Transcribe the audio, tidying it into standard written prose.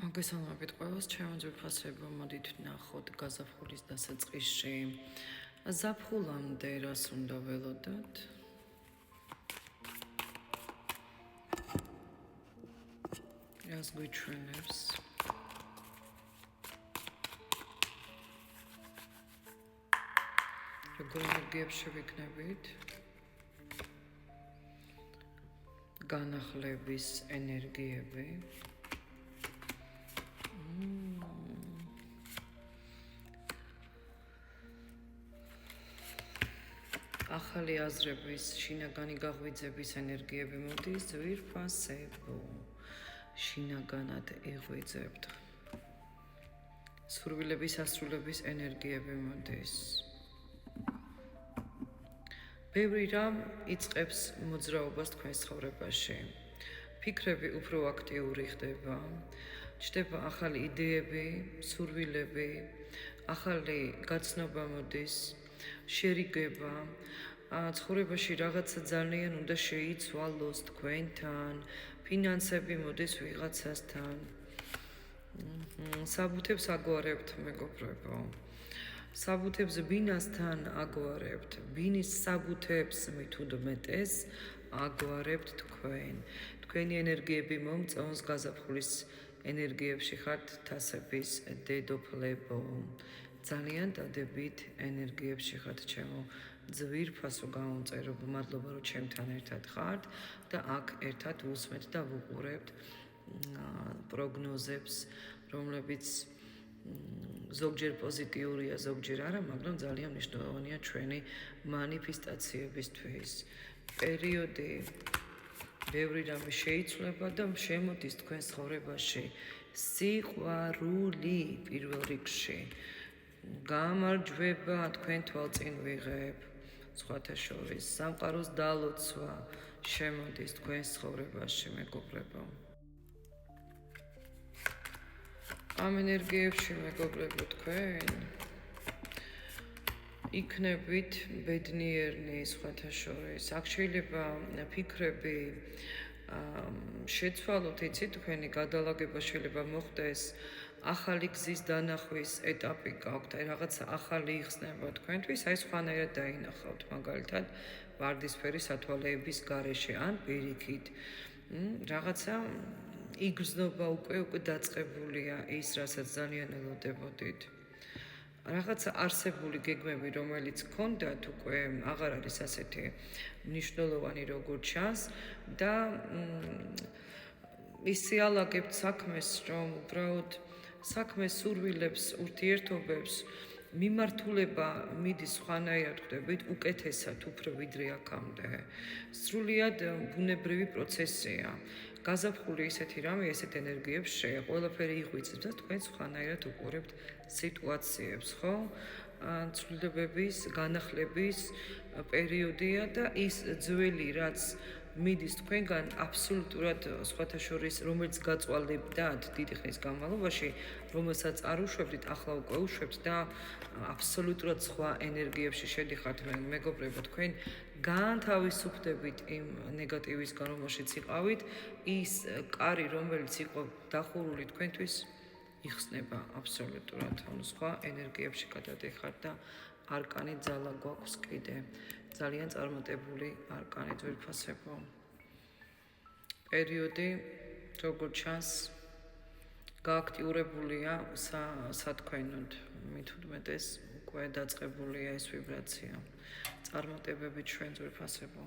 მოგესალმებით ყველას, ჩემო ძვირფასებო, მოდით ვნახოთ გაზაფხულის დასაწყისში. ზაფხულამდე რას უნდა ველოდოთ? რას გვიჩვენებს? როგორ ენერგიებს შევიქნებით? განახლების ენერგიები. ახალი აზრების, შინაგანი გაღვიძების ენერგიები მოდის ძვირფასებო. შინაგანად იღვიძებთ. სურვილების ასრულების ენერგიები მოდის. ბევრი რამ იწყებს მოძრაობას თქვენს ცხოვრებაში. ფიქრები უფრო აქტიური ხდება. ჩნდება ახალი იდეები, სურვილები, ახალი გაცნობა მოდის. შერიგება, ცხოვრებაში რაღაცა ძალიან უნდა შეიცვალოს თქვენთან, ფინანსები მოდის ვიღაცასთან. საბუთებს აგვარებთ, მეგობრებო. საბუთებს ბინასთან აგვარებთ. ბინის საბუთებს მით უდმეტეს აგვარებთ თქვენ. თქვენი ენერგიები მომწონს გაზაფხულის ენერგიებში ხართ თასების დედოფლებო. ძალიან დადებით ენერგიებში ხართ ჩემო ძვირფასო გამომწერებო. მადლობა რომ ჩემთან ერთად ხართ და აქ ერთად ვუსმენთ და ვუყურებთ პროგნოზებს, რომლებიც ზოგჯერ პოზიტიურია, ზოგჯერ არა, მაგრამ ძალიან მნიშვნელოვანია ჩვენი მანიფესტაციებისთვის. პერიოდი ბევრი რამე შეიცვლება და შემოდის თქვენს ცხოვრებაში სიყვარული პირველ რიგში. გამარჯვება თქვენ თვალწინ ვიღებ, სხვათა შორის სამყაროს დალოცვა შემოდის თქვენს ცხოვრებაში, მეგობრებო. ამ ენერგიებში, მეგობრებო, თქვენ იქნებით ბედნიერნი სხვათა შორის. აქ შეიძლება ფიქრები შეცვალოთ, იცით, თქვენი გადალაგება შეიძლება მოხდეს. ახალი გზის დანახვის ეტაპი გაქვთ, აი რაღაცა ახალი იხსნება თქვენთვის, აი სხვანაირად დაინახავთ, მაგალითად, ვარდისფერი სათვალეების გარეშე ან პირიქით. რაღაცა იგრძნობა უკვე დაწყებულია ის, რასაც ძალიან ელოდებოდით. რაღაცა არსებული გეგმები, რომელიც გქონდათ, უკვე აღარ არის ასეთი მნიშვნელოვანი, როგორც ჩანს და ისიალაგებთ საქმეს, რომ უბრალოდ საქმეს, სურვილებს, ურთიერთობებს მიმართულება მიდის სხვანაირად ხდებით, უკეთესად უფრო ვიდრე აქამდე. სრულიად ბუნებრივი პროცესია. გაზაფხული ისეთი რამე, ესეთ ენერგიებს ყველაფერი იღვიძებს და თქვენ სხვანაირად უყურებთ სიტუაციებს, ხო? ცვლილებების, განახლების პერიოდია და ის ძველი, რაც მიდის თქვენგან აბსოლუტურად სხვათა შორის, რომელიც გაწვალებდათ დიდი ხნის განმავლობაში, რომელსაც არ უშვებდით, ახლა უკვე უშვებთ და აბსოლუტურად სხვა ენერგიებში შედიხართ, მეგობრებო, თქვენ განთავისუფლდებით იმ ნეგატივისგან, რომელშიც იყავით, ის კარი, რომელიც იყო დახურული თქვენთვის, იხსნება აბსოლუტურად, ანუ სხვა ენერგიებში გადადიხართ და არკანი ძალა გვაქვს კიდე. ძალიან წარმატებული არკანი ძვირფასებო. პერიოდი, როგორც ჩანს, გააქტიურებულია სათქვენოდ, მით უდმეტეს უკვე დაწყებულია ეს ვიბრაცია. წარმატებები ჩვენ ძვირფასებო.